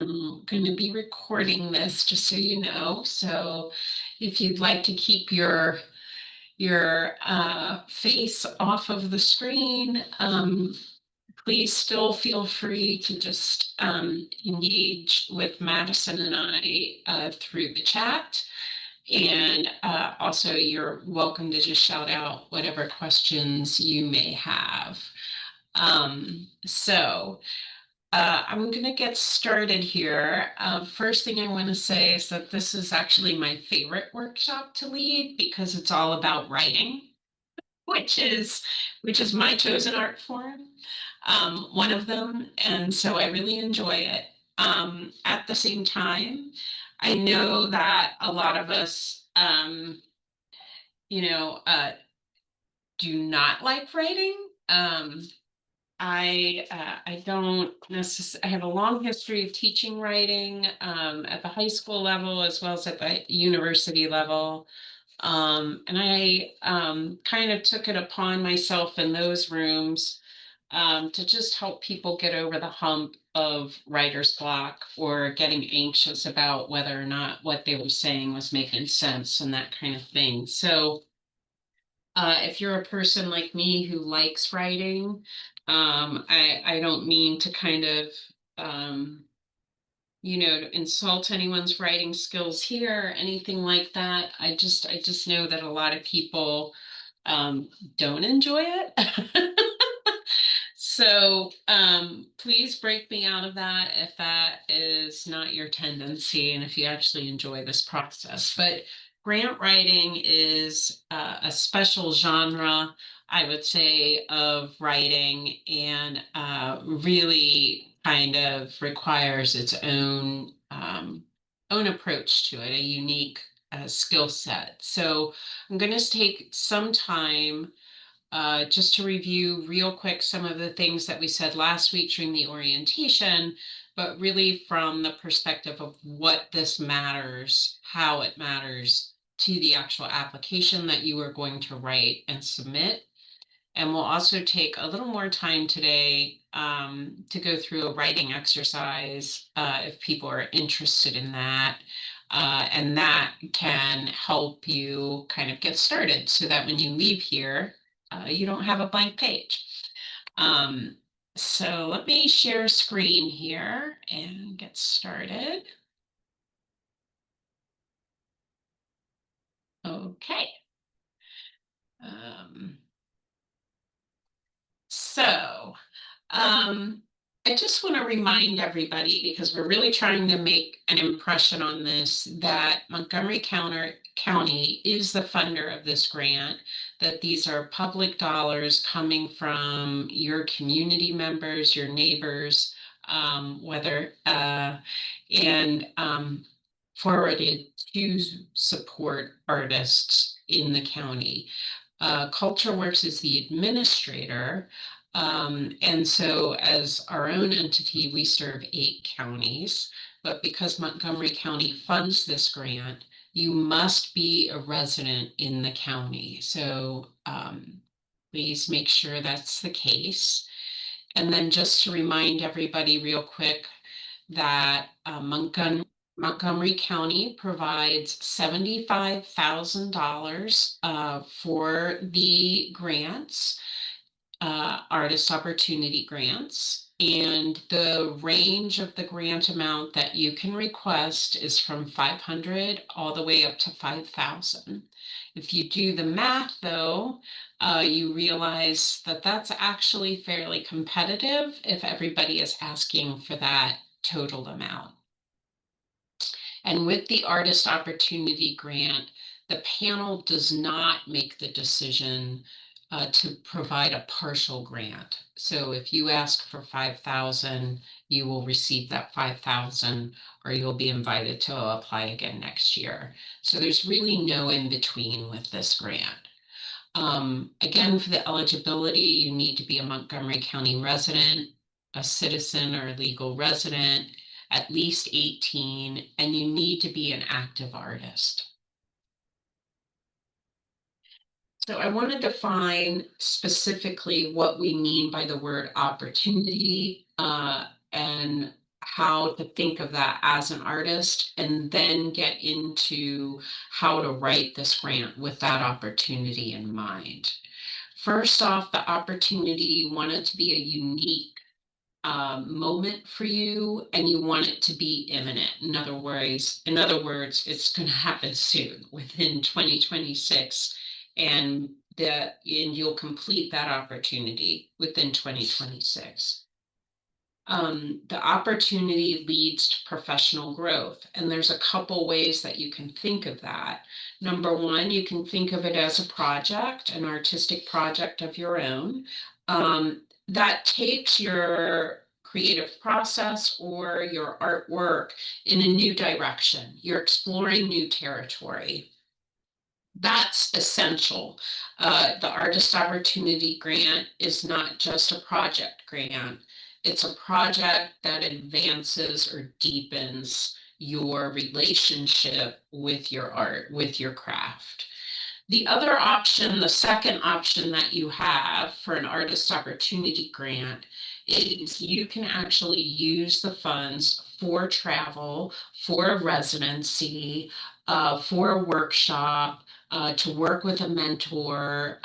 I'm going to be recording this just so you know. So if you'd like to keep your face off of the screen, please still feel free to just engage with Madison and I through the chat. And also, you're welcome to just shout out whatever questions you may have. So I'm going to get started here. First thing I want to say is that this is actually my favorite workshop to lead because it's all about writing, which is which is my chosen art form, one of them, and so I really enjoy it. At the same time, I know that a lot of us, you know, uh, do not like writing. I don't necessarily. I have a long history of teaching writing at the high school level as well as at the university level. And I kind of took it upon myself in those rooms to just help people get over the hump of writer's block or getting anxious about whether or not what they were saying was making sense and that kind of thing. So if you're a person like me who likes writing, I don't mean to kind of to insult anyone's writing skills here or anything like that. I just know that a lot of people don't enjoy it. So please break me out of that if that is not your tendency and if you actually enjoy this process. But grant writing is a special genre, I would say, of writing and really kind of requires its own approach to it, a unique skill set. So I'm going to take some time just to review real quick some of the things that we said last week during the orientation, but really from the perspective of what this matters, how it matters to the actual application that you are going to write and submit. And we'll also take a little more time today to go through a writing exercise if people are interested in that. And that can help you kind of get started so that when you leave here, you don't have a blank page. Um, so let me share screen here and get started. Okay. Um, so Um, I just want to remind everybody, because we're really trying to make an impression on this, that County is the funder of this grant, that these are public dollars coming from your community members, your neighbors, whether, and forwarded to support artists in the county. CultureWorks is the administrator. And so as our own entity, we serve 8 counties, but because Montgomery County funds this grant, you must be a resident in the county. So please make sure that's the case. And then just to remind everybody real quick that Montgomery County provides $75,000 for the grants, artist opportunity grants. And the range of the grant amount that you can request is from 500 all the way up to 5,000. If you do the math though, you realize that that's actually fairly competitive if everybody is asking for that total amount. And with the Artist Opportunity Grant, the panel does not make the decision to provide a partial grant. So if you ask for 5,000, you will receive that 5,000, or you'll be invited to apply again next year. So there's really no in between with this grant. Again, for the eligibility, you need to be a Montgomery County resident, a citizen or legal resident, at least 18, and you need to be an active artist. So I want to define specifically what we mean by the word opportunity and how to think of that as an artist and then get into how to write this grant with that opportunity in mind. First off, the opportunity, you want it to be a unique moment for you, and you want it to be imminent. In other words, it's going to happen soon, within 2026, and you'll complete that opportunity within 2026. The opportunity leads to professional growth, and there's a couple ways that you can think of that. Number one, you can think of it as a project, an artistic project of your own, that takes your creative process or your artwork in a new direction. You're exploring new territory. That's essential. The Artist Opportunity Grant is not just a project grant. It's a project that advances or deepens your relationship with your art, with your craft. The other option, the second option that you have for an Artist Opportunity Grant is you can actually use the funds for travel, for a residency, for a workshop, to work with a mentor,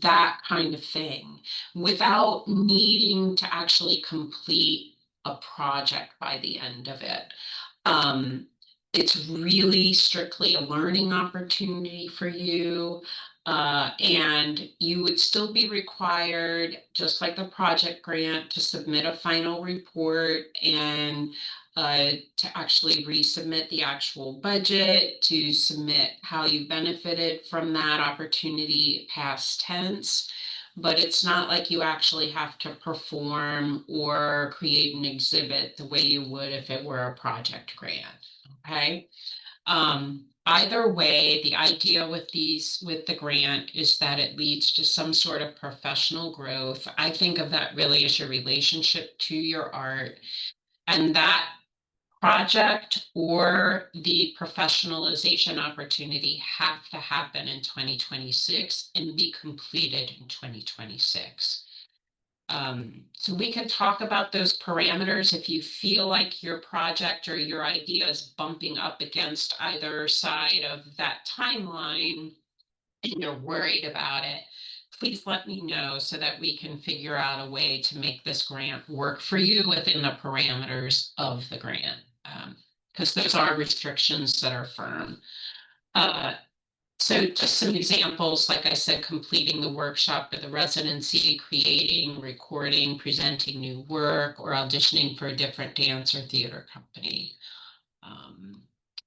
that kind of thing, without needing to actually complete a project by the end of it. Um, it's really strictly a learning opportunity for you. And you would still be required, just like the project grant, to submit a final report and to actually resubmit the actual budget, to submit how you benefited from that opportunity past tense. But it's not like you actually have to perform or create an exhibit the way you would if it were a project grant. Okay. Either way, the idea with the grant is that it leads to some sort of professional growth. I think of that really as your relationship to your art, and that project or the professionalization opportunity have to happen in 2026 and be completed in 2026. So we can talk about those parameters if you feel like your project or your idea is bumping up against either side of that timeline and you're worried about it. Please let me know so that we can figure out a way to make this grant work for you within the parameters of the grant. Because those are restrictions that are firm. Uh, so just some examples, like I said, completing the workshop or the residency, creating, recording, presenting new work, or auditioning for a different dance or theater company.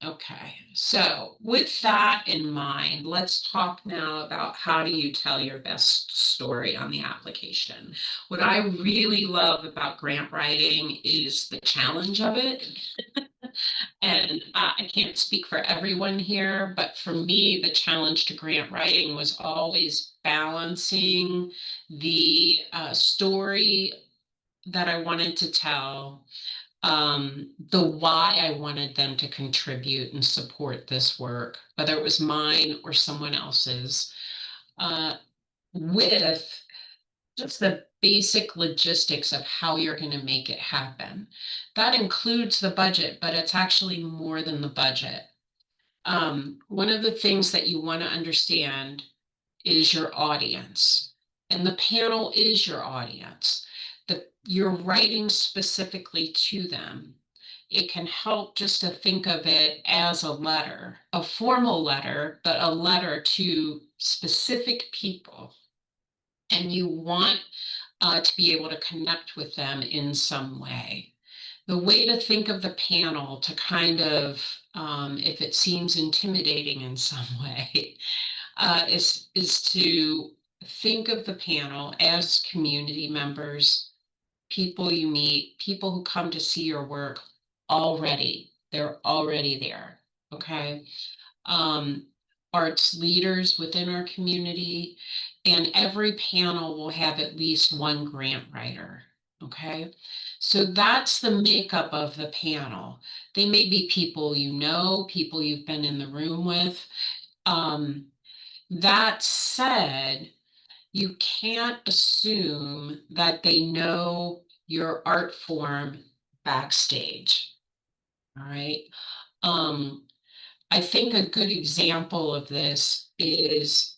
Okay, so with that in mind, let's talk now about how do you tell your best story on the application. What I really love about grant writing is the challenge of it. And I can't speak for everyone here, but for me, the challenge to grant writing was always balancing the story that I wanted to tell, the why I wanted them to contribute and support this work, whether it was mine or someone else's, uh, with just the basic logistics of how you're going to make it happen. That includes the budget, but it's actually more than the budget. One of the things that you want to understand is your audience, and the panel is your audience. You're writing specifically to them. It can help just to think of it as a letter, a formal letter, but a letter to specific people. And you want to be able to connect with them in some way. The way to think of the panel to kind of, if it seems intimidating in some way, is to think of the panel as community members, people you meet, people who come to see your work already. They're already there. Okay. um, Arts leaders within our community, and every panel will have at least one grant writer. Okay, so that's the makeup of the panel. They may be people you know, people you've been in the room with. Um, that said, you can't assume that they know your art form backstage. All right. Um, I think a good example of this is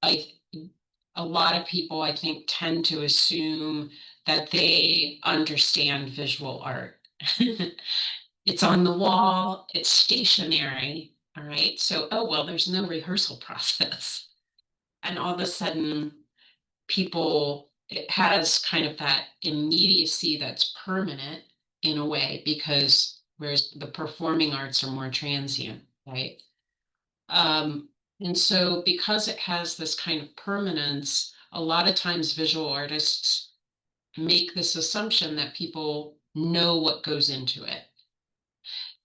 I a lot of people I think tend to assume that they understand visual art. It's on the wall, it's stationary, all right? So, oh well, there's no rehearsal process. And all of a sudden people it has kind of that immediacy that's permanent in a way because whereas the performing arts are more transient, right? Um, and so because it has this kind of permanence, a lot of times visual artists make this assumption that people know what goes into it.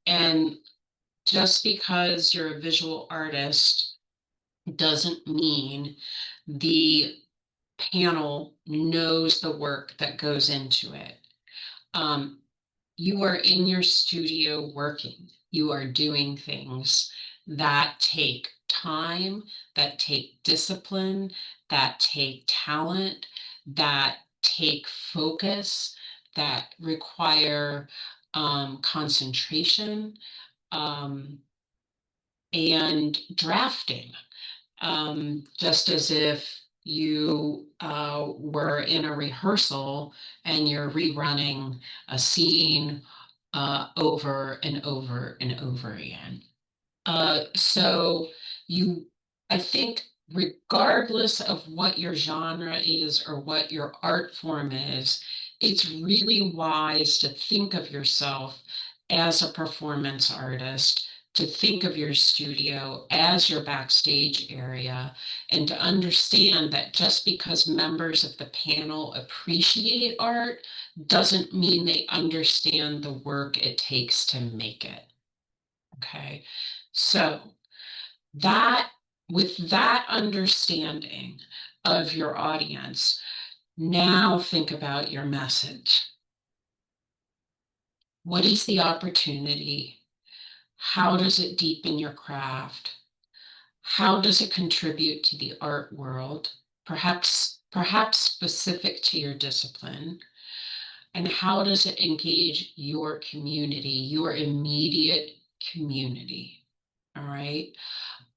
And just because you're a visual artist doesn't mean the panel knows the work that goes into it. Um, you are in your studio working, you are doing things that take time, that take discipline, that take talent, that take focus, that require concentration um, and drafting, just as if you were in a rehearsal and you're rerunning a scene over and over and over again. So you, I think, regardless of what your genre is or what your art form is, it's really wise to think of yourself as a performance artist, to think of your studio as your backstage area, and to understand that just because members of the panel appreciate art doesn't mean they understand the work it takes to make it. Okay. So that with that understanding of your audience, now think about your message. What is the opportunity? How does it deepen your craft? How does it contribute to the art world? Perhaps specific to your discipline. And how does it engage your community, your immediate community? All right.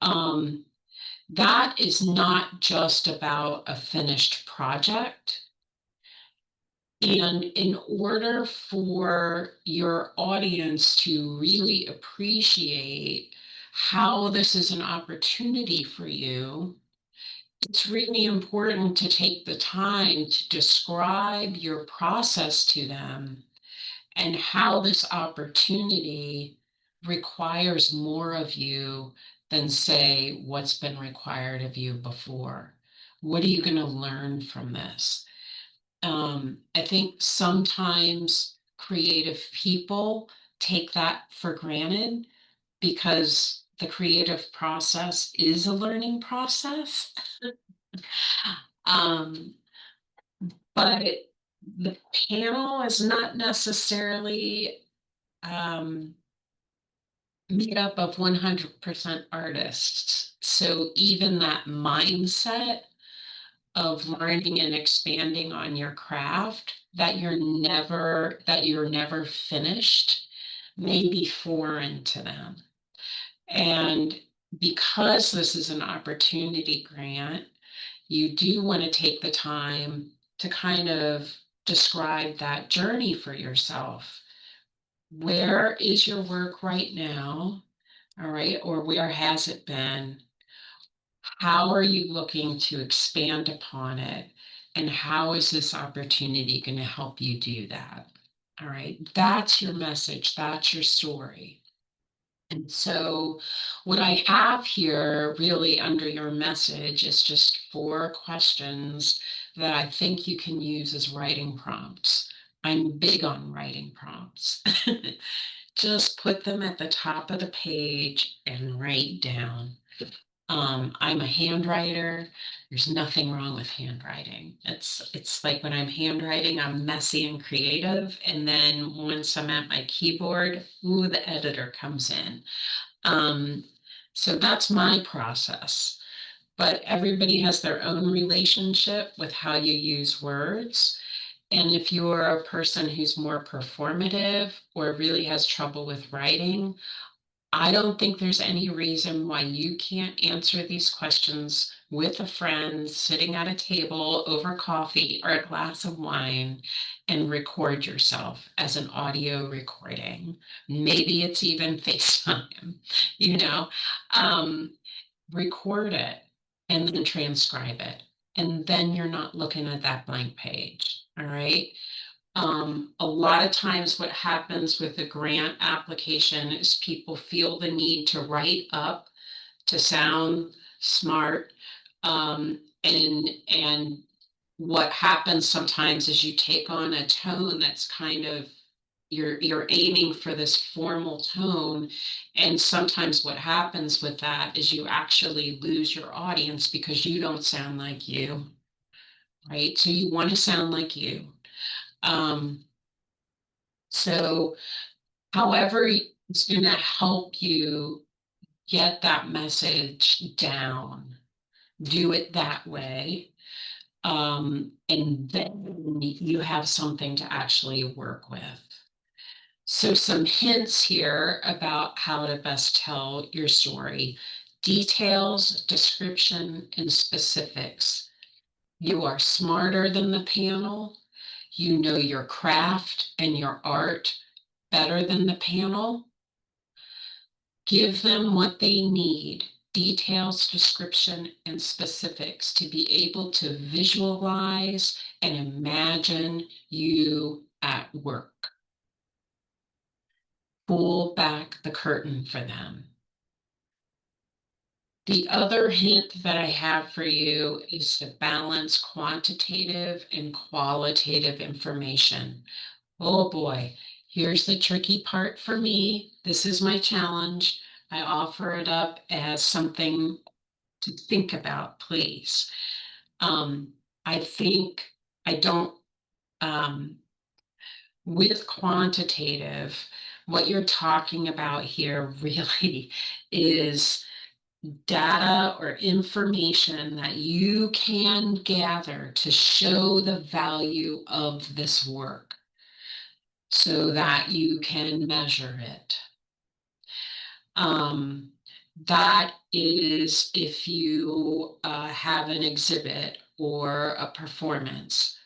Um, that is not just about a finished project. And in order for your audience to really appreciate how this is an opportunity for you, it's really important to take the time to describe your process to them and how this opportunity requires more of you than, say, what's been required of you before. What are you going to learn from this? I think sometimes creative people take that for granted because the creative process is a learning process. um, but the panel is not necessarily um, made up of 100% artists. So even that mindset of learning and expanding on your craft that you're never finished may be foreign to them. And because this is an opportunity grant, you do want to take the time to kind of describe that journey for yourself. Where is your work right now? All right, or where has it been? How are you looking to expand upon it? And how is this opportunity going to help you do that? All right, that's your message, that's your story. And so, what I have here really under your message is just 4 questions that I think you can use as writing prompts. I'm big on writing prompts. Just put them at the top of the page and write down. I'm a handwriter. There's nothing wrong with handwriting. It's like when I'm handwriting, I'm messy and creative. And then once I'm at my keyboard, ooh, the editor comes in. Um, so that's my process. But everybody has their own relationship with how you use words. And if you're a person who's more performative or really has trouble with writing, I don't think there's any reason why you can't answer these questions with a friend sitting at a table over coffee or a glass of wine and record yourself as an audio recording. Maybe it's even FaceTime, you know. Um, Record it and then transcribe it. And then you're not looking at that blank page. All right. A lot of times what happens with a grant application is people feel the need to write up to sound smart. And what happens sometimes is you take on a tone that's kind of you're aiming for this formal tone, and sometimes what happens with that is you actually lose your audience because you don't sound like you, right? So you want to sound like you. Um, so however it's going to help you get that message down, do it that way. And then you have something to actually work with. So some hints here about how to best tell your story. Details, description, and specifics. You are smarter than the panel. You know your craft and your art better than the panel. Give them what they need, details, description, and specifics to be able to visualize and imagine you at work. Pull back the curtain for them. The other hint that I have for you is to balance quantitative and qualitative information. Oh boy, here's the tricky part for me. This is my challenge. I offer it up as something to think about, please. Um, I think I don't, um, with quantitative, what you're talking about here really is data or information that you can gather to show the value of this work so that you can measure it. Um, that is if you have an exhibit or a performance,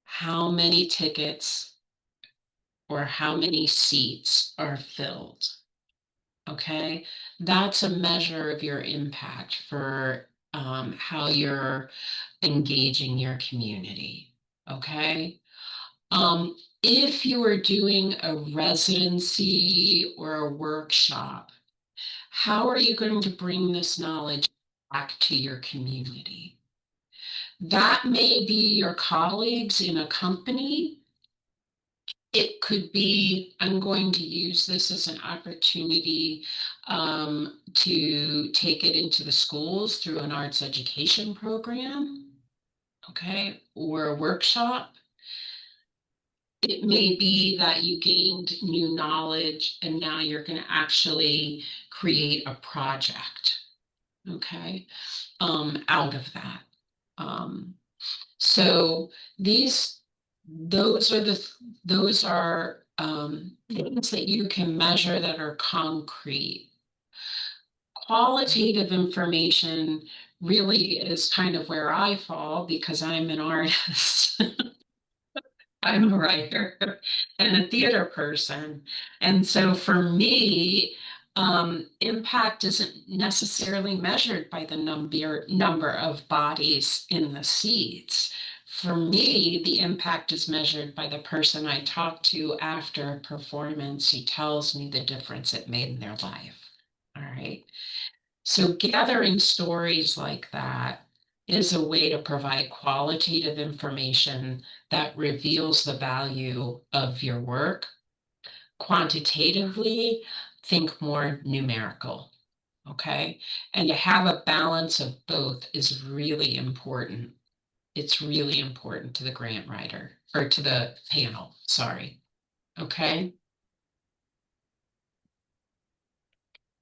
how many tickets or how many seats are filled. Okay, that's a measure of your impact for how you're engaging your community. Okay. If you are doing a residency or a workshop, how are you going to bring this knowledge back to your community? That may be your colleagues in a company. It could be, I'm going to use this as an opportunity to take it into the schools through an arts education program, okay, or a workshop. It may be that you gained new knowledge and now you're going to actually create a project, okay, out of that. Um, so these, those are things that you can measure that are concrete. Qualitative information really is kind of where I fall because I'm an artist. I'm a writer and a theater person. And so for me, impact isn't necessarily measured by the number of bodies in the seats. For me, the impact is measured by the person I talk to after a performance who tells me the difference it made in their life. All right. So gathering stories like that is a way to provide qualitative information that reveals the value of your work. Quantitatively, think more numerical, okay? And to have a balance of both is really important. It's really important to the grant writer or to the panel, sorry, okay?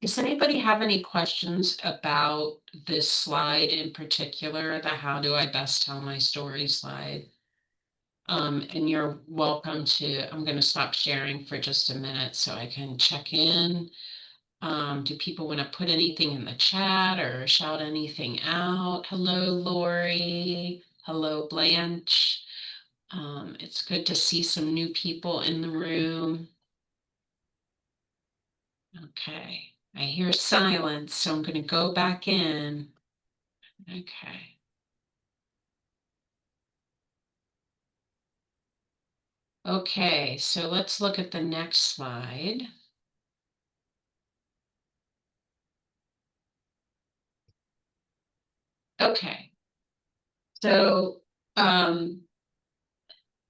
Does anybody have any questions about this slide in particular, the how do I best tell my story slide? And you're welcome to, I'm going to stop sharing for just a minute so I can check in. Do people want to put anything in the chat or shout anything out? Hello, Lori. Hello, Blanche. It's good to see some new people in the room. Okay, I hear silence, so I'm going to go back in. Okay. Okay, so let's look at the next slide. Okay, so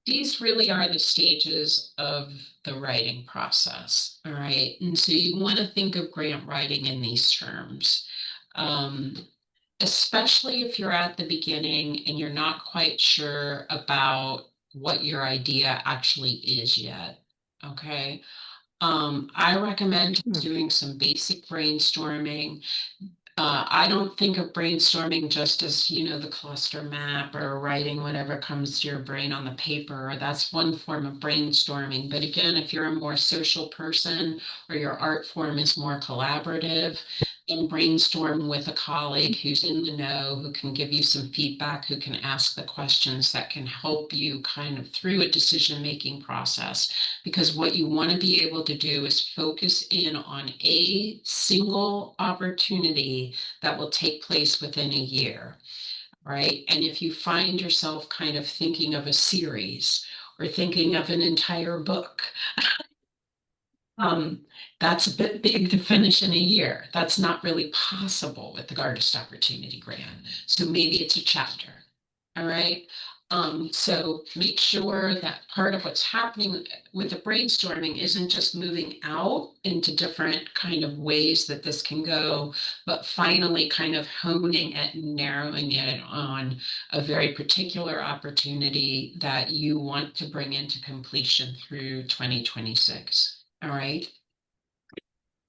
these really are the stages of the writing process, all right? And so you want to think of grant writing in these terms, um, especially if you're at the beginning and you're not quite sure about what your idea actually is yet, okay? I recommend doing some basic brainstorming. I don't think of brainstorming just as, the cluster map or writing whatever comes to your brain on the paper. That's one form of brainstorming. But again, if you're a more social person or your art form is more collaborative, then brainstorm with a colleague who's in the know, who can give you some feedback, who can ask the questions that can help you kind of through a decision-making process. Because what you want to be able to do is focus in on a single opportunity that will take place within a year, right? And if you find yourself kind of thinking of a series or thinking of an entire book, um, that's a bit big to finish in a year. That's not really possible with the Artist Opportunity Grant. So maybe it's a chapter. All right. So make sure that part of what's happening with the brainstorming isn't just moving out into different kind of ways that this can go, but finally kind of honing it and narrowing it on a very particular opportunity that you want to bring into completion through 2026. All right.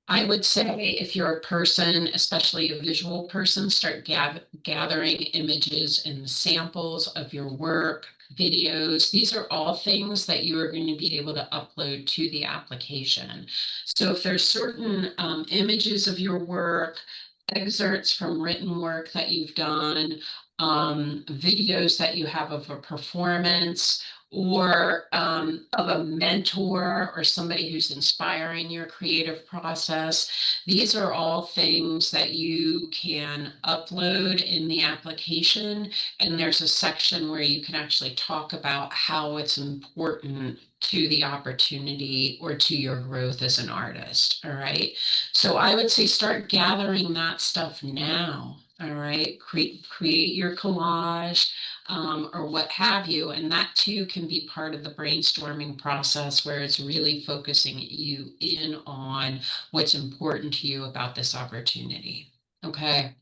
I would say if you're a person, especially a visual person, start gathering images and samples of your work, videos. These are all things that you are going to be able to upload to the application. So if there's certain images of your work, excerpts from written work that you've done, videos that you have of a performance, or of a mentor or somebody who's inspiring your creative process. These are all things that you can upload in the application. And there's a section where you can actually talk about how it's important to the opportunity or to your growth as an artist. All right. So I would say start gathering that stuff now. All right. Create your collage, or what have you. And that too can be part of the brainstorming process where it's really focusing you in on what's important to you about this opportunity. Okay.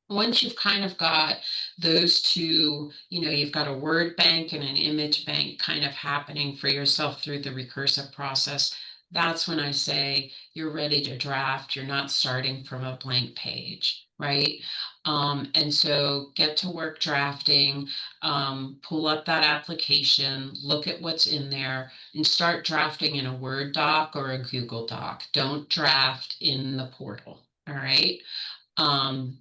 Once you've kind of got those two, you've got a word bank and an image bank kind of happening for yourself through the recursive process, that's when I say you're ready to draft. You're not starting from a blank page, right? And so get to work drafting, pull up that application, look at what's in there, and start drafting in a Word doc or a Google Doc. Don't draft in the portal, all right? Um,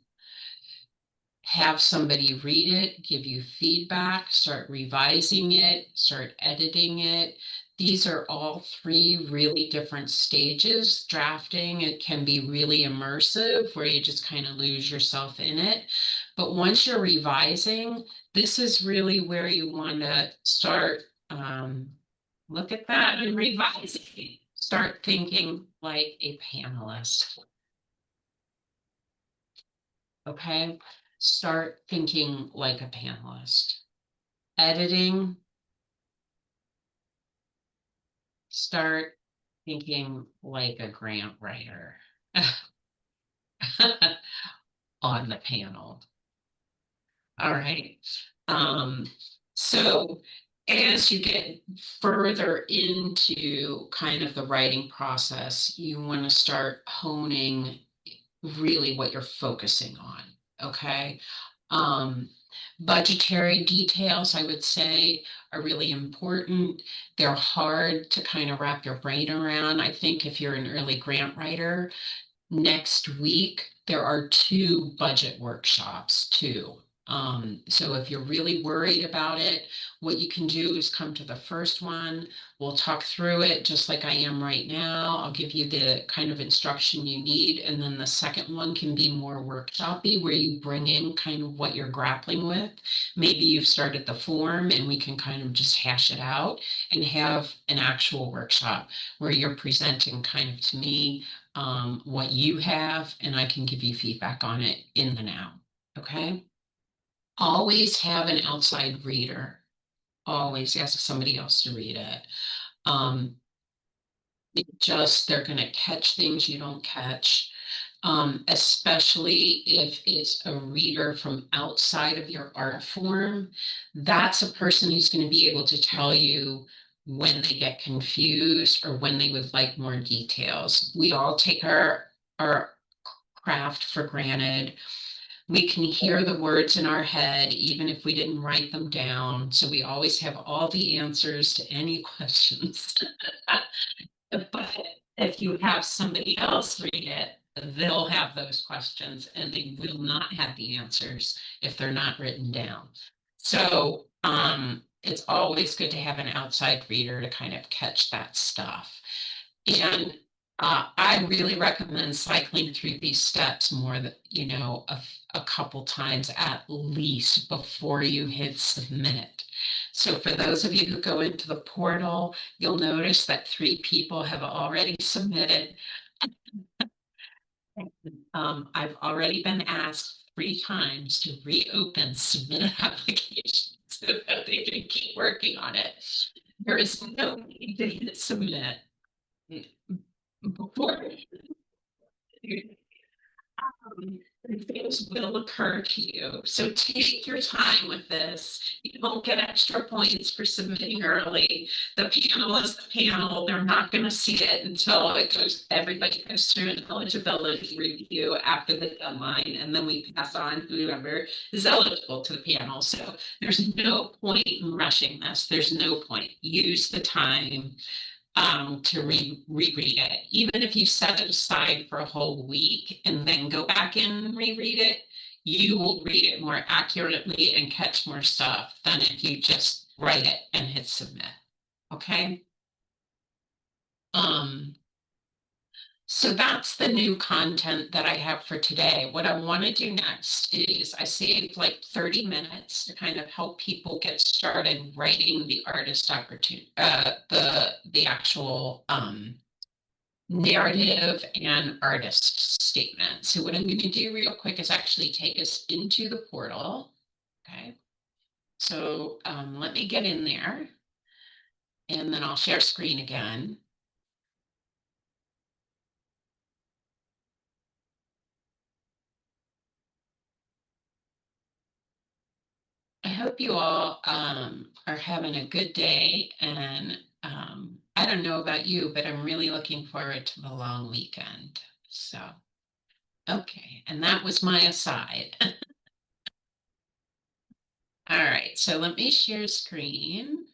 have somebody read it, give you feedback, start revising it, start editing it. These are all three really different stages. Drafting, it can be really immersive where you just kind of lose yourself in it. But once you're revising, this is really where you want to start. Look at that and revising. Start thinking like a panelist. Okay, start thinking like a panelist. Editing, start thinking like a grant writer on the panel. All right. Um, so as you get further into kind of the writing process, you want to start honing really what you're focusing on. Okay. Um, Budgetary details, I would say, are really important. They're hard to kind of wrap your brain around. I think if you're an early grant writer, next week there are two budget workshops too. So if you're really worried about it, what you can do is come to the first one. We'll talk through it just like I am right now. I'll give you the kind of instruction you need. And then the second one can be more workshopy, where you bring in kind of what you're grappling with. Maybe you've started the form and we can kind of just hash it out and have an actual workshop where you're presenting kind of to me what you have, and I can give you feedback on it in the now. Okay. Always have an outside reader. Always ask somebody else to read it. Um, they're going to catch things you don't catch, especially if it's a reader from outside of your art form. That's a person who's going to be able to tell you when they get confused or when they would like more details. We all take our craft for granted. We can hear the words in our head, even if we didn't write them down. So we always have all the answers to any questions. But if you have somebody else read it, they'll have those questions and they will not have the answers if they're not written down. So it's always good to have an outside reader to kind of catch that stuff. And I really recommend cycling through these steps more than, a couple times at least before you hit submit. So for those of you who go into the portal, you'll notice that 3 people have already submitted. I've already been asked 3 times to reopen submitted applications so that they can keep working on it. There is no need to hit submit before things will occur to you. So take your time with this. You don't get extra points for submitting early. The panel is the panel. They're not going to see it until everybody goes through an eligibility review after the deadline, and then we pass on whoever is eligible to the panel. So there's no point in rushing this. There's no point. Use the time to reread it. Even if you set it aside for a whole week and then go back and reread it, you will read it more accurately and catch more stuff than if you just write it and hit submit. Okay. So that's the new content that I have for today. What I want to do next is I saved like 30 minutes to kind of help people get started writing the artist opportunity, the actual narrative and artist statement. So what I'm going to do real quick is actually take us into the portal. Okay. So let me get in there and then I'll share screen again. I hope you all are having a good day, and I don't know about you, but I'm really looking forward to the long weekend. So, okay, and that was my aside. All right, so let me share screen,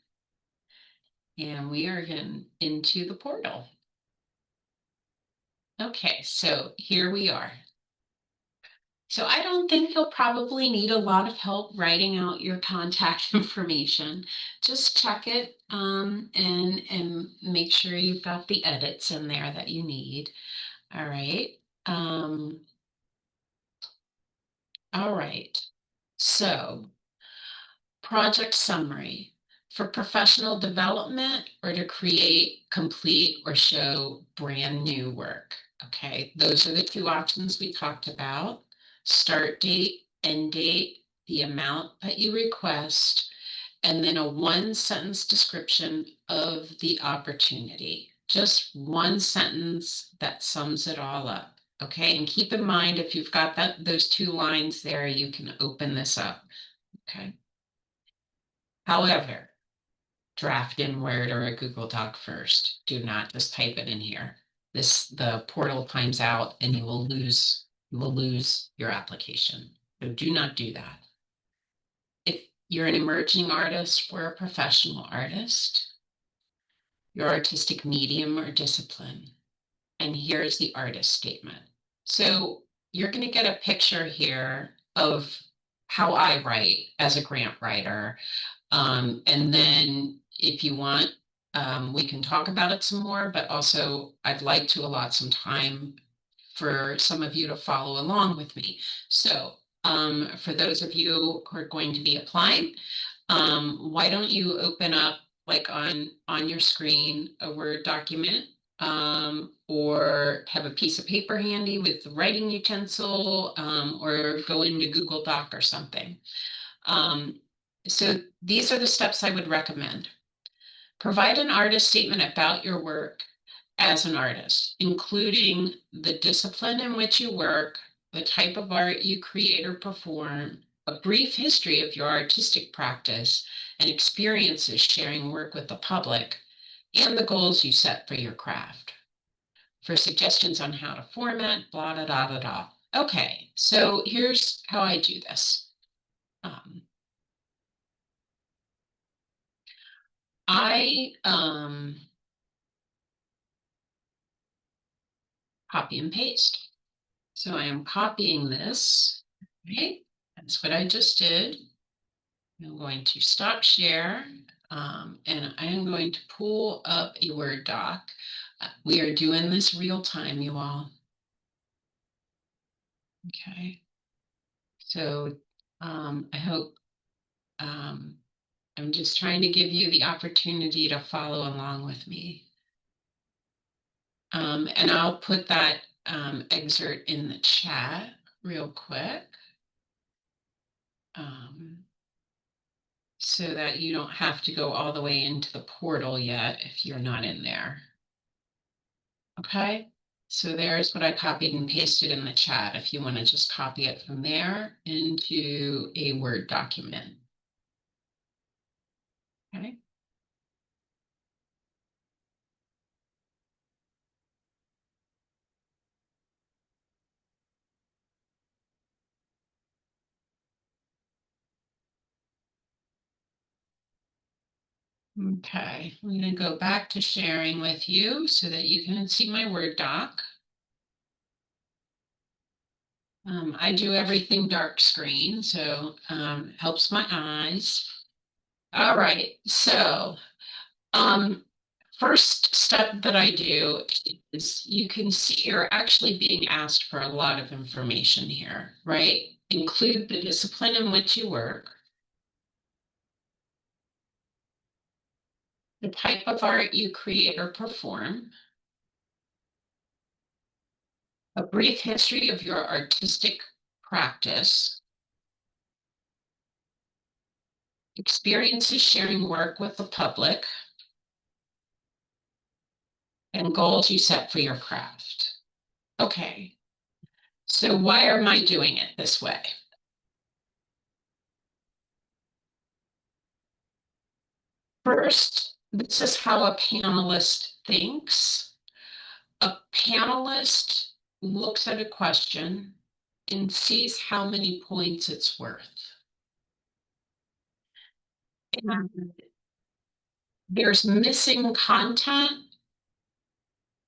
and we are into the portal. Okay, so here we are. So I don't think you'll probably need a lot of help writing out your contact information. Just check it and make sure you've got the edits in there that you need. All right. All right. So project summary for professional development or to create, complete, or show brand new work. Okay, those are the 2 options we talked about. Start date, end date, the amount that you request, and then a 1-sentence description of the opportunity. Just 1 sentence that sums it all up. Okay, and keep in mind, if you've got those 2 lines there, you can open this up. Okay. However, draft in Word or a Google Doc first. Do not just type it in here. The portal times out and you will lose your application. So do not do that. If you're an emerging artist or a professional artist, your artistic medium or discipline, and here's the artist statement. So you're going to get a picture here of how I write as a grant writer. And then if you want, we can talk about it some more, but also I'd like to allot some time for some of you to follow along with me. So for those of you who are going to be applying, why don't you open up like on your screen a Word document, or have a piece of paper handy with the writing utensil, or go into Google Doc or something. So these are the steps I would recommend. Provide an artist statement about your work as an artist, including the discipline in which you work, the type of art you create or perform, a brief history of your artistic practice and experiences sharing work with the public, and the goals you set for your craft. For suggestions on how to format, blah, da, da, da, da. Okay, so here's how I do this. I copy and paste. So I am copying this, right? That's what I just did. I'm going to stop share, and I am going to pull up a Word doc. We are doing this real time, you all. Okay. So I hope I'm just trying to give you the opportunity to follow along with me. And I'll put that excerpt in the chat real quick, so that you don't have to go all the way into the portal yet if you're not in there. Okay, so there's what I copied and pasted in the chat if you want to just copy it from there into a Word document. Okay. Okay, I'm going to go back to sharing with you so that you can see my Word doc. I do everything dark screen, so helps my eyes. All right, so first step that I do is you can see you're actually being asked for a lot of information here, right? Include the discipline in which you work, the type of art you create or perform, a brief history of your artistic practice, experiences sharing work with the public, and goals you set for your craft. Okay, so why am I doing it this way? First, this is how a panelist thinks. A panelist looks at a question and sees how many points it's worth. And there's missing content,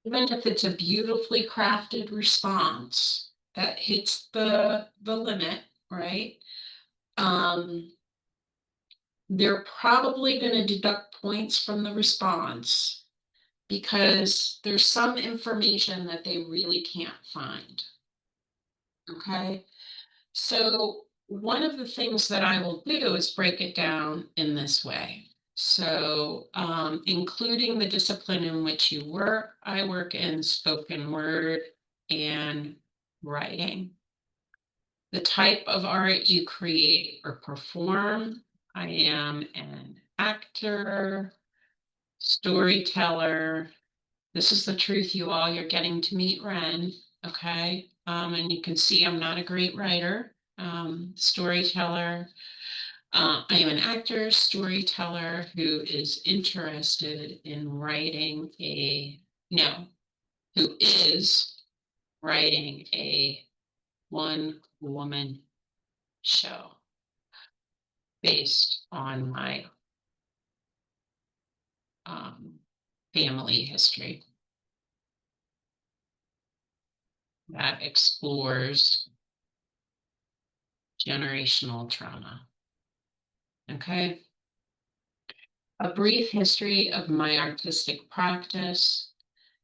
even if it's a beautifully crafted response that hits the limit, right? They're probably going to deduct points from the response because there's some information that they really can't find. Okay, so one of the things that I will do is break it down in this way. So including the discipline in which you work, I work in spoken word and writing. The type of art you create or perform, I am an actor, storyteller. This is the truth, you all. You're getting to meet Ren, okay? And you can see I'm not a great writer, storyteller. I am an actor, storyteller who is interested in writing who is writing a one-woman show. based on my family history that explores generational trauma. Okay. A brief history of my artistic practice,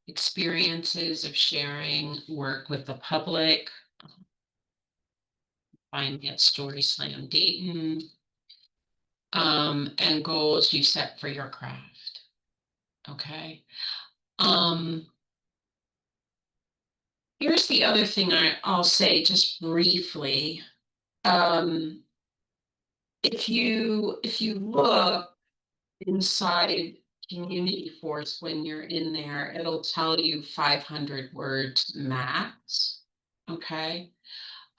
experiences of sharing work with the public. Find me at Story Slam Dayton, and goals you set for your craft. Okay. Um, Here's the other thing I'll say just briefly. If you look inside Community Force when you're in there, it'll tell you 500 words max. Okay.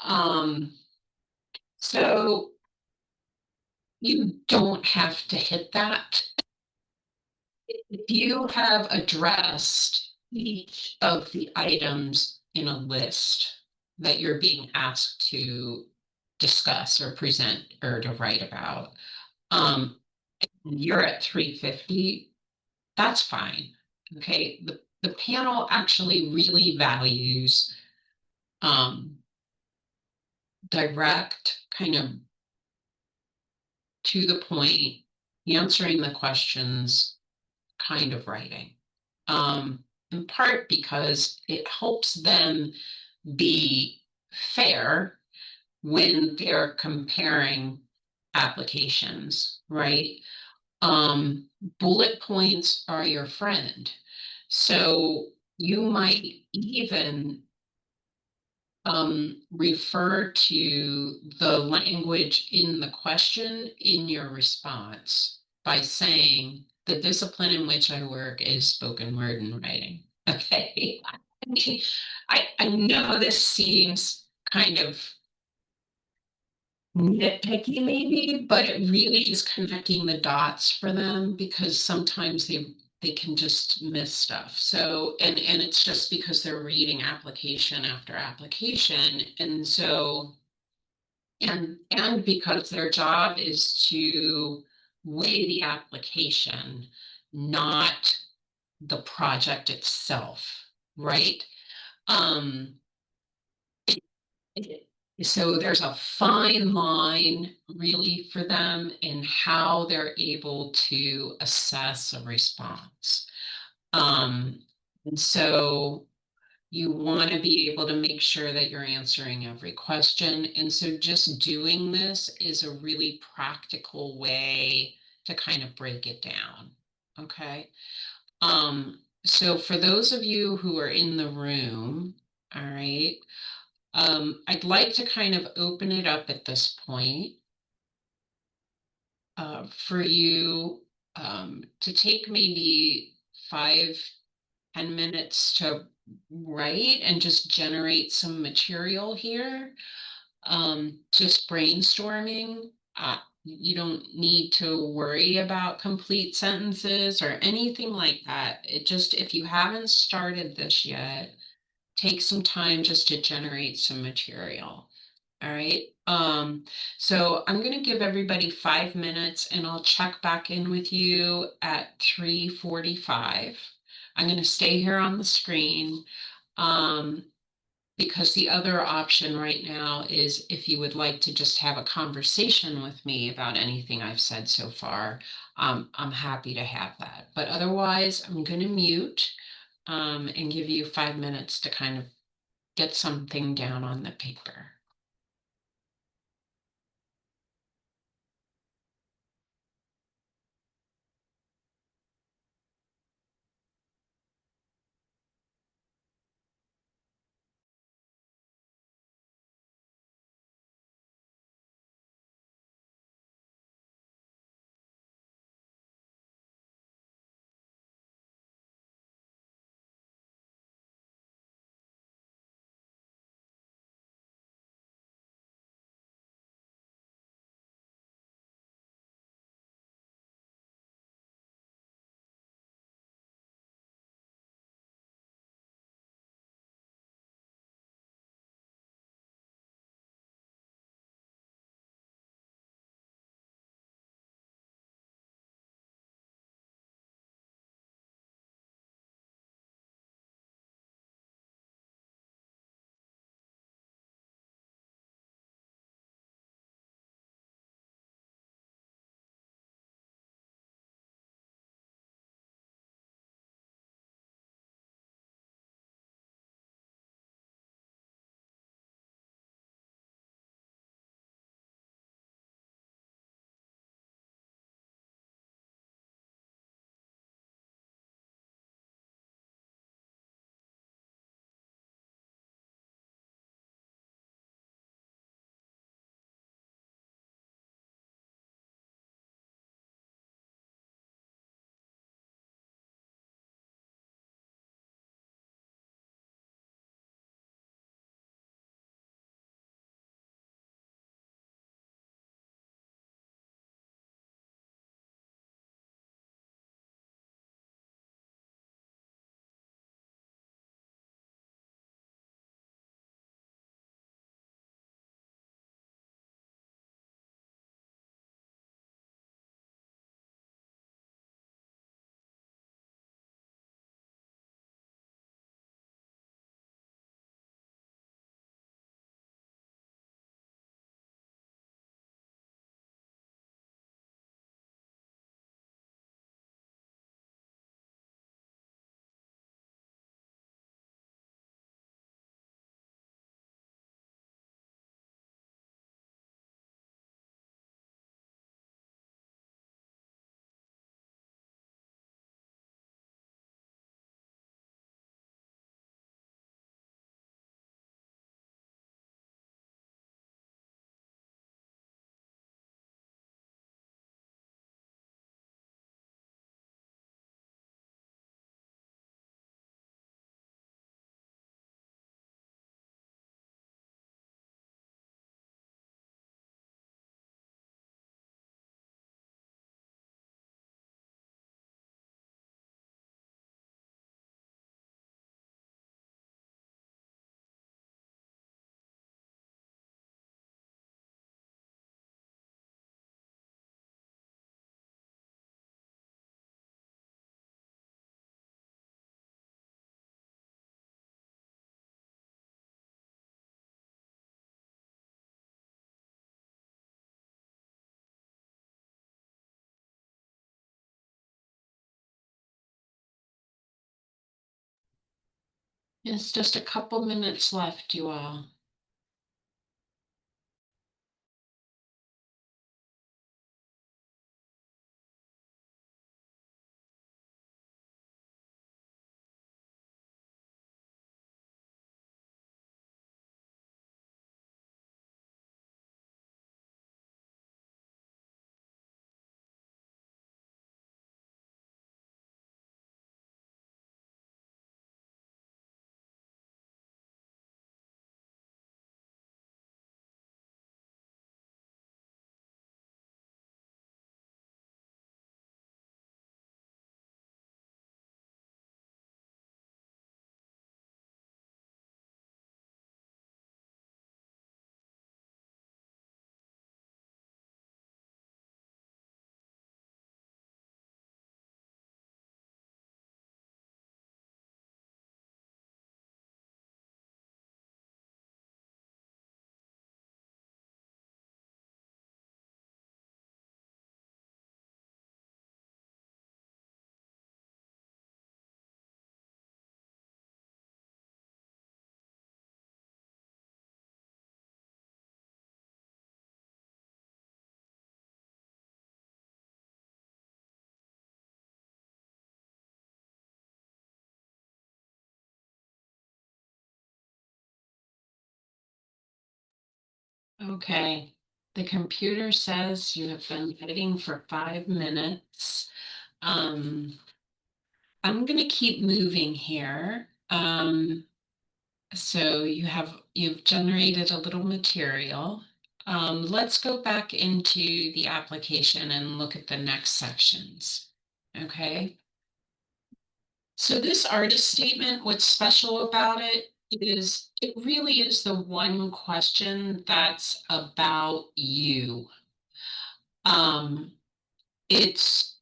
Um, so you don't have to hit that. If you have addressed each of the items in a list that you're being asked to discuss or present or to write about, um, you're at 350, that's fine. Okay. The panel actually really values direct, kind of to the point, answering the questions kind of writing. In part because it helps them be fair when they're comparing applications, right? Bullet points are your friend. So you might even refer to the language in the question in your response by saying the discipline in which I work is spoken word and writing. Okay. I mean, I know this seems kind of nitpicky maybe, but it really is connecting the dots for them because sometimes they can just miss stuff. So and it's just because they're reading application after application. And so and because their job is to weigh the application, not the project itself, right? Um, so there's a fine line really for them in how they're able to assess a response. Um, and so you want to be able to make sure that you're answering every question. And so just doing this is a really practical way to kind of break it down. Okay. So for those of you who are in the room, all right, I'd like to kind of open it up at this point for you to take maybe 5-10 minutes to write and just generate some material here. Just brainstorming. You don't need to worry about complete sentences or anything like that. It just, if you haven't started this yet, take some time just to generate some material. All right. So I'm going to give everybody 5 minutes and I'll check back in with you at 3:45. I'm going to stay here on the screen. Because the other option right now is if you would like to just have a conversation with me about anything I've said so far, I'm happy to have that. But otherwise, I'm going to mute and give you 5 minutes to kind of get something down on the paper. It's just a couple minutes left, you all. Okay, the computer says you have been editing for 5 minutes. Um, I'm gonna keep moving here. So you've generated a little material. Let's go back into the application and look at the next sections. Okay. So this artist statement, what's special about it is it really is the one question that's about you. Um, it's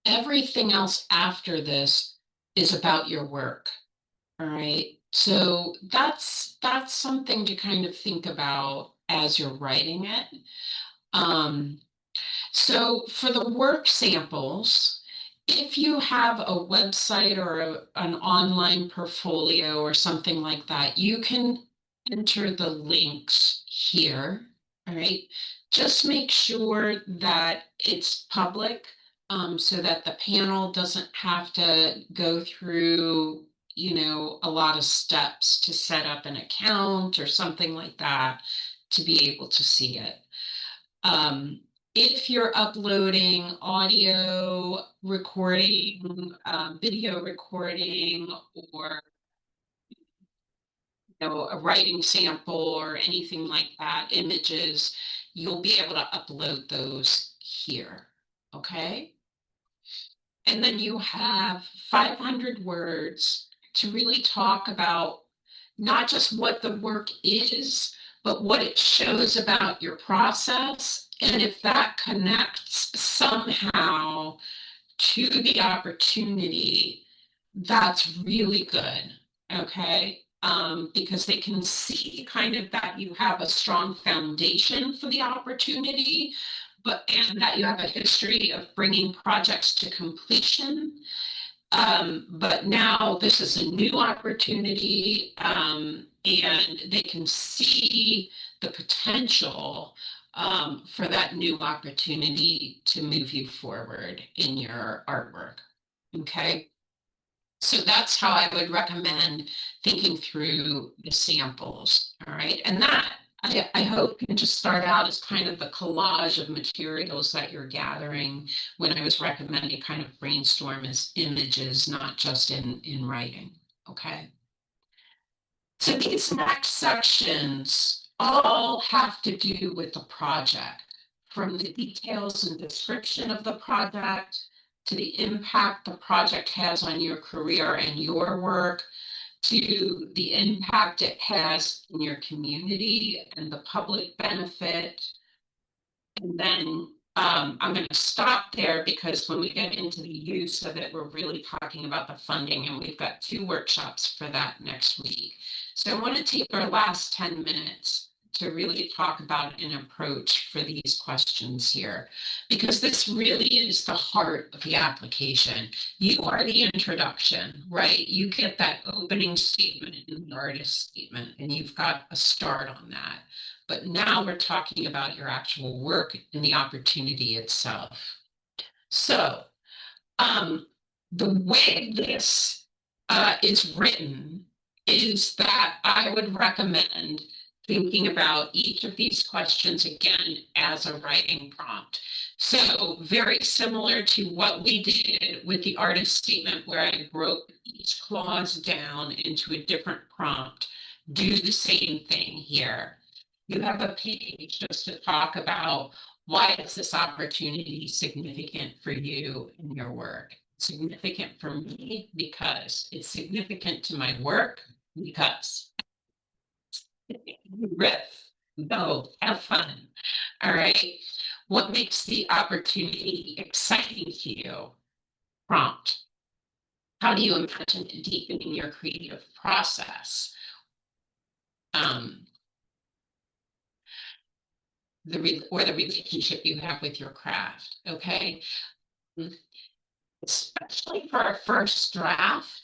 everything else after this is about your work. All right. So that's something to kind of think about as you're writing it. Um, so for the work samples, if you have a website or an online portfolio or something like that, you can enter the links here. All right. Just make sure that it's public, so that the panel doesn't have to go through, a lot of steps to set up an account or something like that to be able to see it. Um, if you're uploading audio recording, video recording, or a writing sample or anything like that, images, you'll be able to upload those here. Okay. And then you have 500 words to really talk about not just what the work is, but what it shows about your process. And if that connects somehow to the opportunity, that's really good. Okay. Because they can see kind of that you have a strong foundation for the opportunity, and that you have a history of bringing projects to completion. But now this is a new opportunity, and they can see the potential, for that new opportunity to move you forward in your artwork. Okay. So that's how I would recommend thinking through the samples. All right. And that I hope can just start out as kind of the collage of materials that you're gathering when I was recommending kind of brainstorm as images, not just in writing. Okay. So these next sections all have to do with the project, from the details and description of the project to the impact the project has on your career and your work, to the impact it has in your community and the public benefit. And then I'm going to stop there because when we get into the use of it, we're really talking about the funding, and we've got 2 workshops for that next week. So I want to take our last 10 minutes to really talk about an approach for these questions here, because this really is the heart of the application. You are the introduction, right? You get that opening statement in the artist statement, and you've got a start on that. But now we're talking about your actual work and the opportunity itself. So, the way this is written is that I would recommend thinking about each of these questions again as a writing prompt. So very similar to what we did with the artist statement, where I broke each clause down into a different prompt. Do the same thing here. You have a page just to talk about why is this opportunity significant for you and your work. Significant for me because it's significant to my work because riff, go, have fun. All right. What makes the opportunity exciting to you? Prompt. How do you imagine it deepening your creative process? Um, or the relationship you have with your craft. Okay. Especially for a first draft.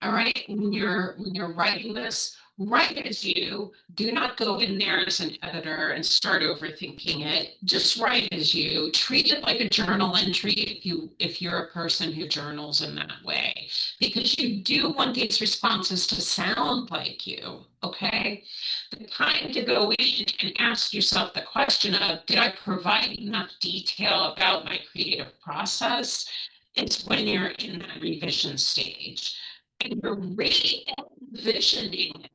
All right, when you're writing this, write as you. Do not go in there as an editor and start overthinking it. Just write as you. Treat it like a journal entry if you're a person who journals in that way, because you do want these responses to sound like you. Okay, the time to go in and ask yourself the question of, did I provide enough detail about my creative process? It's when you're in that revision stage and you're re-envisioning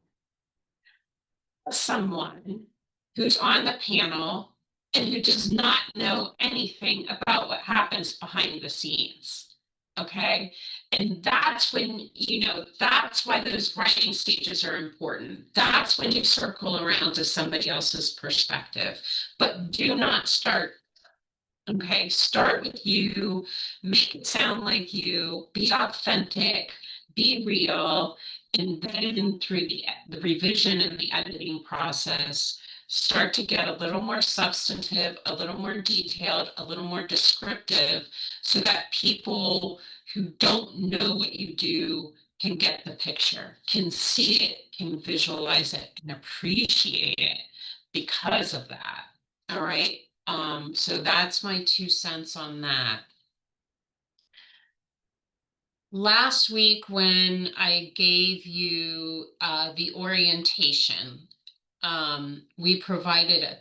someone who's on the panel and who does not know anything about what happens behind the scenes. Okay. And that's when, that's why those writing stages are important. That's when you circle around to somebody else's perspective. But do not start. Okay. Start with you, make it sound like you, be authentic, be real, and then through the revision and the editing process, start to get a little more substantive, a little more detailed, a little more descriptive, so that people who don't know what you do can get the picture, can see it, can visualize it, and appreciate it because of that. All right. So that's my 2 cents on that. Last week, when I gave you the orientation, we provided a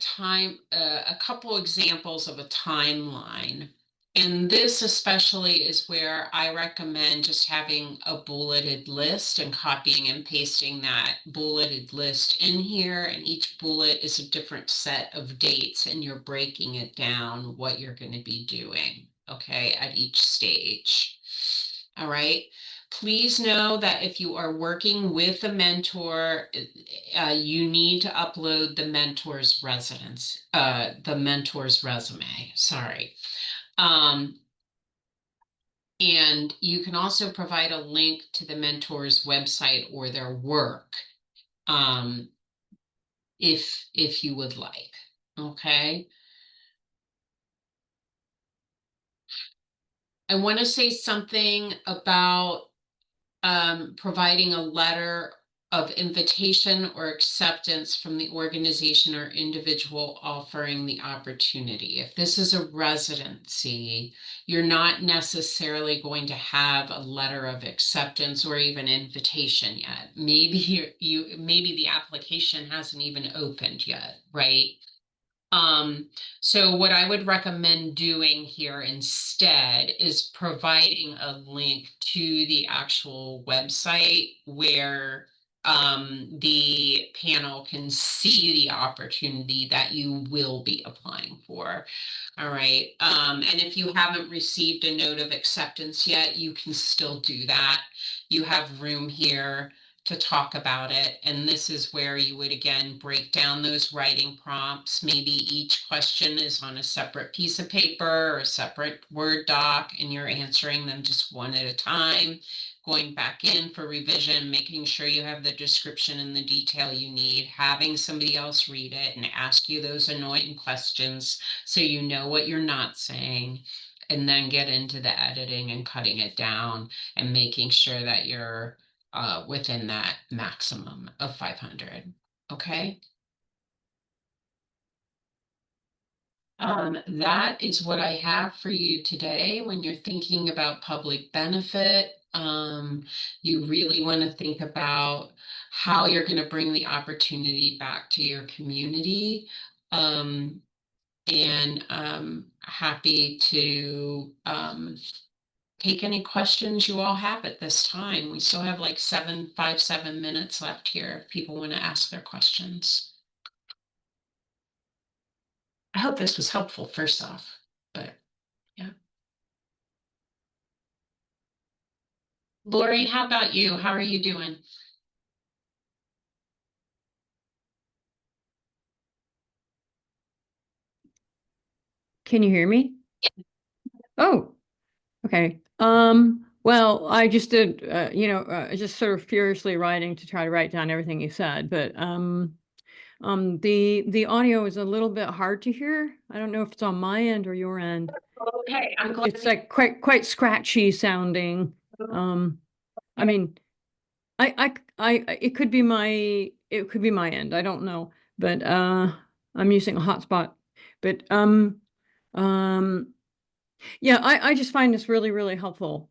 couple examples of a timeline. And this especially is where I recommend just having a bulleted list and copying and pasting that bulleted list in here. And each bullet is a different set of dates, and you're breaking it down what you're going to be doing, okay, at each stage. All right. Please know that if you are working with a mentor, you need to upload the mentor's resume, sorry. And you can also provide a link to the mentor's website or their work, if you would like, okay? I want to say something about providing a letter of invitation or acceptance from the organization or individual offering the opportunity. If this is a residency, you're not necessarily going to have a letter of acceptance or even invitation yet. Maybe maybe the application hasn't even opened yet, right? So what I would recommend doing here instead is providing a link to the actual website where the panel can see the opportunity that you will be applying for. All right. And if you haven't received a note of acceptance yet, you can still do that. You have room here to talk about it. And this is where you would again break down those writing prompts. Maybe each question is on a separate piece of paper or a separate Word doc, and you're answering them just one at a time. going back in for revision, making sure you have the description and the detail you need, having somebody else read it and ask you those annoying questions so you know what you're not saying, and then get into the editing and cutting it down and making sure that you're within that maximum of 500. Okay. That is what I have for you today. When you're thinking about public benefit, you really want to think about how you're going to bring the opportunity back to your community. And happy to take any questions you all have at this time. We still have like 7 minutes left here if people want to ask their questions. I hope this was helpful first off, but yeah. Lori, how about you? How are you doing? Can you hear me? Oh, okay. Well, I just did, just sort of furiously writing to try to write down everything you said, but the audio is a little bit hard to hear. I don't know if it's on my end or your end. Okay, I'm glad. It's like quite scratchy sounding. I mean, it could be my end. I don't know, but I'm using a hotspot. But yeah, I just find this really, really helpful.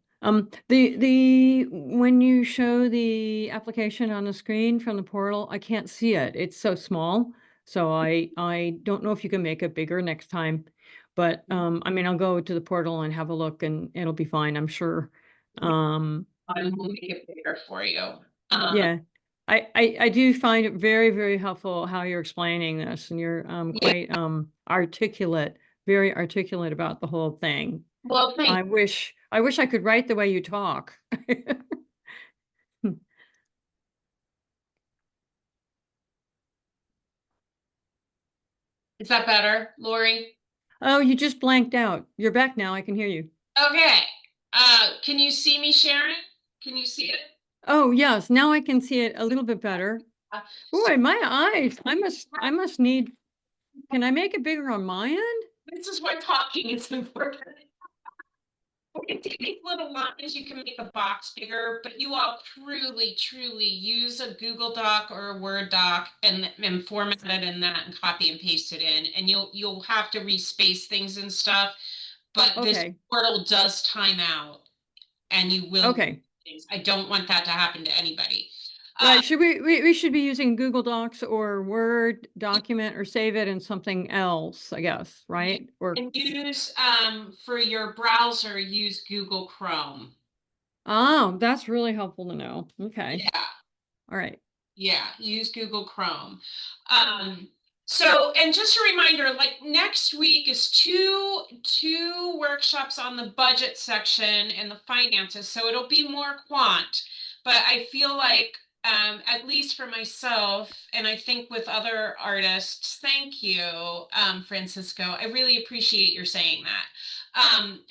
The when you show the application on the screen from the portal, I can't see it. It's so small. So I don't know if you can make it bigger next time. But I mean, I'll go to the portal and have a look and it'll be fine, I'm sure. I will make it bigger for you. Yeah. I do find it very, very helpful how you're explaining this, and you're quite articulate, very articulate about the whole thing. Well, thank I wish I could write the way you talk. Is that better, Lori? Oh, you just blanked out. You're back now. I can hear you. Okay. Can you see me, Sharon? Can you see it? Oh, yes. Now I can see it a little bit better. Uh, Boy, my eyes. I must need, can I make it bigger on my end? This is why talking is important. These little lines, you can make a box bigger, but you all truly use a Google Doc or a Word doc and format it in that and copy and paste it in. And you'll have to respace things and stuff. But this Okay. portal does time out and you will Okay. things. I don't want that to happen to anybody. Right. Should we should be using Google Docs or Word document or save it in something else, I guess, right? Or And use for your browser, use Google Chrome. oh, that's really helpful to know. Okay. Yeah. All right. Yeah, use Google Chrome. So, and just a reminder, like next week is two workshops on the budget section and the finances. So it'll be more quant, but I feel like at least for myself, and I think with other artists, thank you, Francisco. I really appreciate your saying that.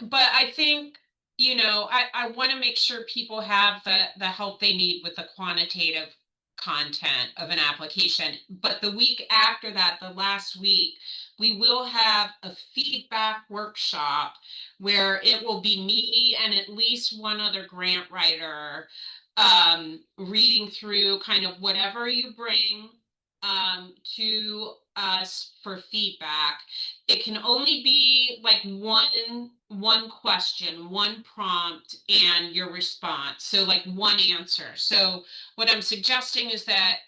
But I think I want to make sure people have the help they need with the quantitative content of an application. But the week after that, the last week, we will have a feedback workshop where it will be me and at least one other grant writer reading through kind of whatever you bring to us for feedback. It can only be like one question, one prompt, and your response. So like one answer. So what I'm suggesting is that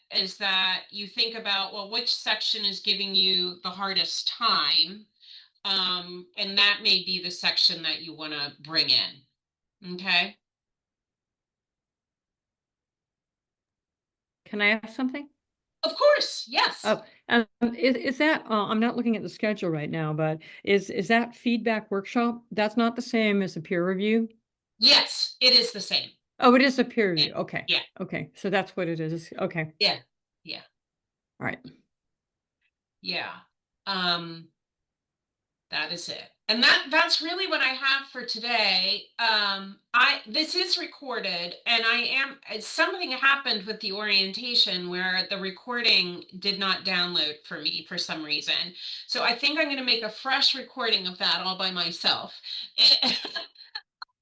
you think about, well, which section is giving you the hardest time, and that may be the section that you want to bring in. Okay. Can I ask something? Of course, yes. Oh, is that, I'm not looking at the schedule right now, but is that feedback workshop? That's not the same as a peer review? Yes, it is the same. Oh, it is a peer review. Okay. Yeah, Okay. So that's what it is. Okay. yeah, yeah, All right. yeah. Um, that is it. And that's really what I have for today. This is recorded, and something happened with the orientation where the recording did not download for me for some reason. So I think I'm going to make a fresh recording of that all by myself.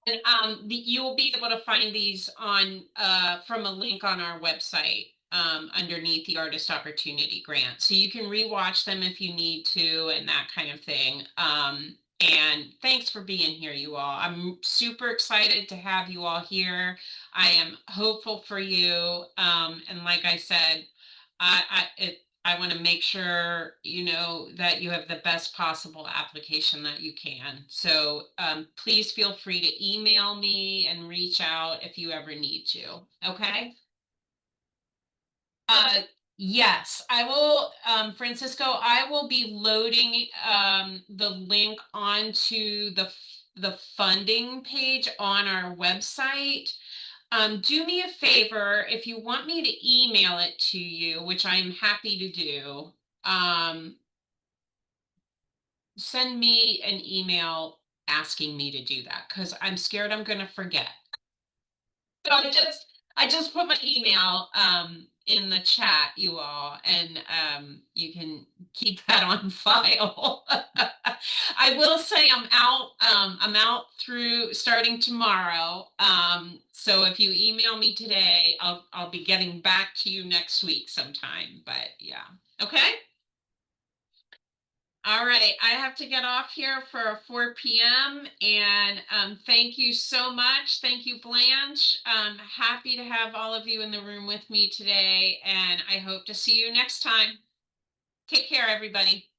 And you will be able to find these on from a link on our website underneath the Artist Opportunity Grant. So you can rewatch them if you need to and that kind of thing. And thanks for being here, you all. I'm super excited to have you all here. I am hopeful for you. And like I said, I want to make sure you know that you have the best possible application that you can. So please feel free to email me and reach out if you ever need to. Okay. Uh, yes, I will, Francisco, I will be loading the link onto the funding page on our website. Do me a favor, if you want me to email it to you, which I'm happy to do, send me an email asking me to do that because I'm scared I'm gonna forget. So I just put my email in the chat, you all, and you can keep that on file. I will say I'm out through starting tomorrow. So if you email me today, I'll be getting back to you next week sometime. But yeah. Okay. All right, I have to get off here for 4 p.m. and thank you so much. Thank you, Blanche. Happy to have all of you in the room with me today, and I hope to see you next time. Take care, everybody.